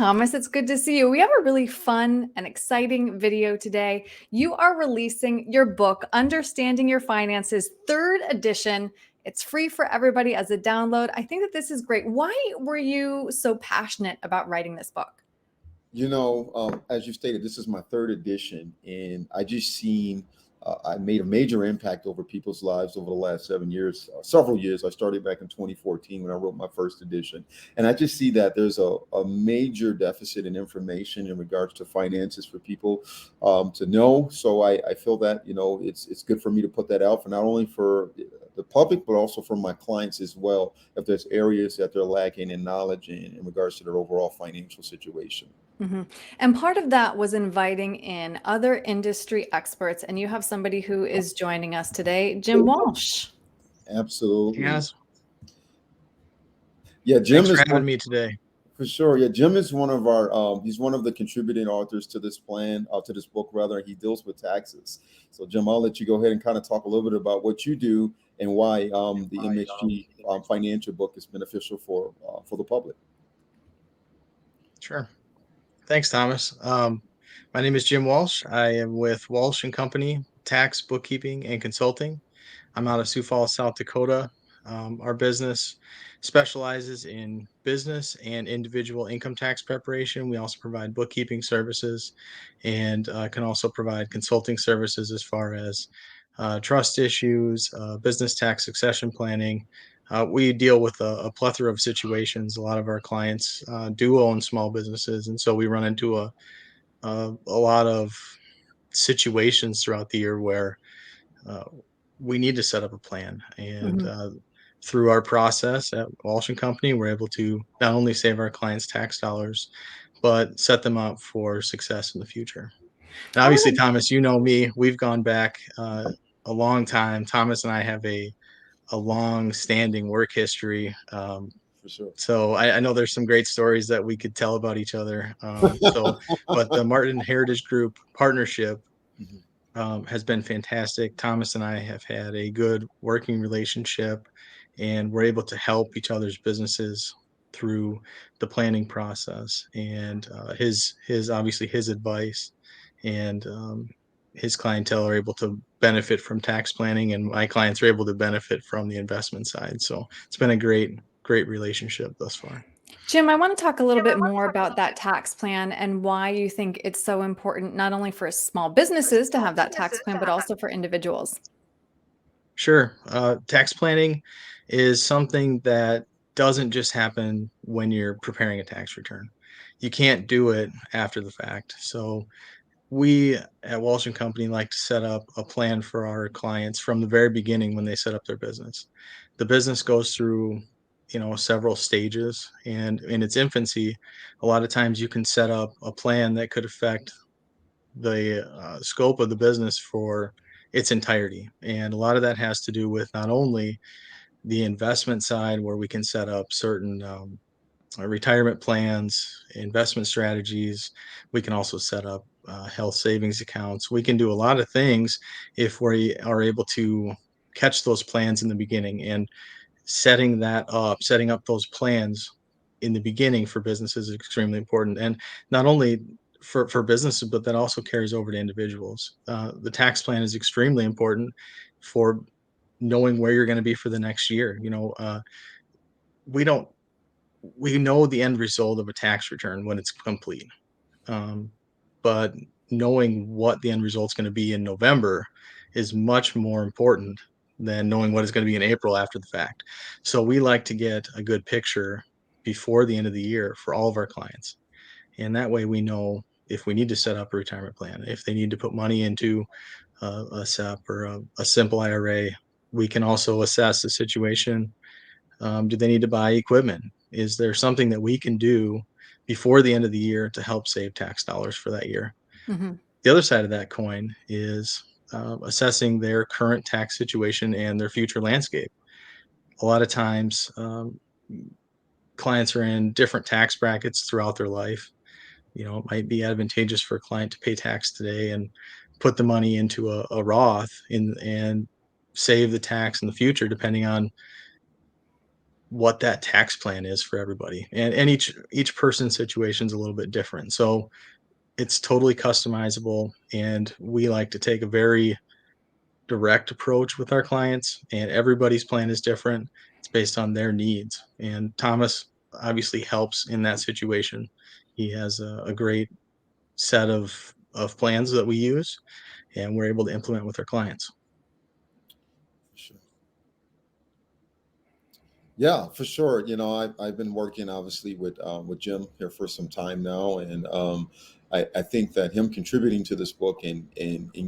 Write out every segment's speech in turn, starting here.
Thomas. It's good to see you. We have a really fun and exciting video today. You are releasing your book, Understanding Your Finances, third edition. It's free for everybody as a download. I think that this is great. Why were you so passionate about writing this book? As you stated, this is my third edition, and I just seen I made a major impact over people's lives over the last 7 years, several years. I started back in 2014 when I wrote my first edition, and I just see that there's a major deficit in information in regards to finances for people to know. So I feel that it's good for me to put that out for not only for the public but also for my clients as well. If there's areas that they're lacking in knowledge in regards to their overall financial situation. Mm-hmm. And part of that was inviting in other industry experts. And you have somebody who is joining us today, Jim Walsh. Absolutely. Yes. Yeah, Jim Thanks is for having me today. for sure. Yeah, Jim is one of our he's one of the contributing authors to this plan, to this book rather. He deals with taxes. So Jim, I'll let you go ahead and kind of talk a little bit about what you do and why the MHG financial book is beneficial for the public. Sure. Thanks, Thomas. My name is Jim Walsh. I am with Walsh Company Tax, Bookkeeping, and Consulting. I'm out of Sioux Falls, South Dakota. Our business specializes in business and individual income tax preparation. We also provide bookkeeping services and can also provide consulting services as far as trust issues, business tax succession planning. We deal with a plethora of situations. A lot of our clients do own small businesses, and so we run into a lot of situations throughout the year where uh, we need to set up a plan. And through our process at Walsh and Company, we're able to not only save our clients tax dollars, but set them up for success in the future. And obviously, Thomas, you know me, we've gone back a long time. Thomas and I have a long standing work history. For sure. So I know there's some great stories that we could tell about each other. But the Martin Heritage Group partnership has been fantastic. Thomas and I have had a good working relationship, and we're able to help each other's businesses through the planning process. And his obviously his advice and his clientele are able to benefit from tax planning, and my clients are able to benefit from the investment side. So it's been a great relationship thus far. Jim, I want to talk a little bit more about that tax plan and why you think it's so important, not only for small businesses to have that tax plan, but also for individuals. Sure. Tax planning is something that doesn't just happen when you're preparing a tax return. You can't do it after the fact. So we at Walsh and Company like to set up a plan for our clients from the very beginning when they set up their business. The business goes through, several stages, and in its infancy, a lot of times you can set up a plan that could affect the scope of the business for its entirety. And a lot of that has to do with not only the investment side, where we can set up certain retirement plans, investment strategies. We can also set up health savings accounts. We can do a lot of things if we are able to catch those plans in the beginning. And setting up those plans in the beginning for businesses is extremely important. And not only for businesses, but that also carries over to individuals. The tax plan is extremely important for knowing where you're going to be for the next year. We don't we know the end result of a tax return when it's complete. But knowing what the end result's going to be in November is much more important than knowing what it's going to be in April after the fact. So we like to get a good picture before the end of the year for all of our clients. And that way we know if we need to set up a retirement plan, if they need to put money into a SEP or a simple IRA. We can also assess the situation. Do they need to buy equipment? Is there something that we can do before the end of the year to help save tax dollars for that year? Mm-hmm. The other side of that coin is assessing their current tax situation and their future landscape. A lot of times, clients are in different tax brackets throughout their life. It might be advantageous for a client to pay tax today and put the money into a Roth and save the tax in the future, depending on what that tax plan is for everybody. And each person's situation is a little bit different. So it's totally customizable. And we like to take a very direct approach with our clients, and everybody's plan is different. It's based on their needs. And Thomas obviously helps in that situation. He has a great set of plans that we use, and we're able to implement with our clients. Sure. Yeah, for sure. You know, I've been working obviously with Jim here for some time now, and I think that him contributing to this book and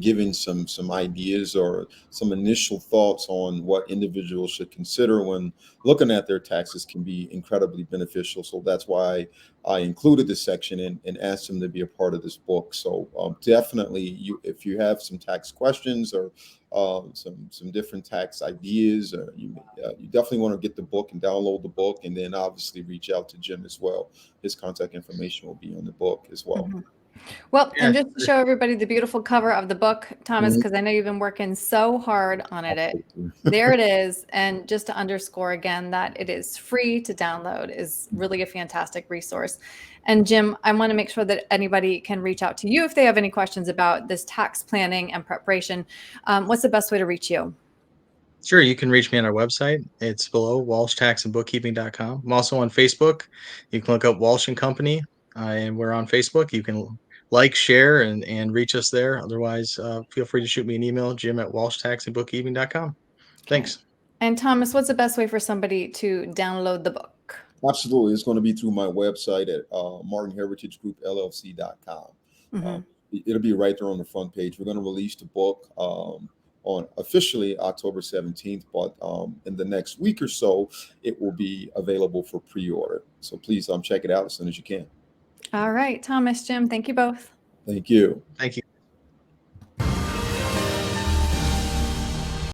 giving some ideas or some initial thoughts on what individuals should consider when looking at their taxes can be incredibly beneficial. So that's why I included this section and asked him to be a part of this book. So definitely, if you have some tax questions or some different tax ideas, you definitely want to get the book and download the book, and then obviously reach out to Jim as well. His contact information will be on the book as well. Mhm. Well, Yeah, and just to show everybody the beautiful cover of the book, Thomas, Mhm. because I know you've been working so hard on there it is. And just to underscore again that it is free to download is really a fantastic resource. And Jim, I want to make sure that anybody can reach out to you if they have any questions about this tax planning and preparation. What's the best way to reach you? sure. You can reach me on our website. It's below walshtaxandbookkeeping.com. I'm also on Facebook. You can look up Walsh and Company, and we're on Facebook. You can like, share, and reach us there. Otherwise, feel free to shoot me an email, jim@walshtaxandbookkeeping.com. Okay. Thanks. And Thomas, what's the best way for somebody to download the book? Absolutely. It's going to be through my website at martinheritagegroupllc.com. Hmm. It'll be right there on the front page. We're going to release the book on officially October 17th, but in the next week or so, it will be available for pre-order. So please check it out as soon as you can. All right, Thomas, Jim, thank you both. Thank you. Thank you.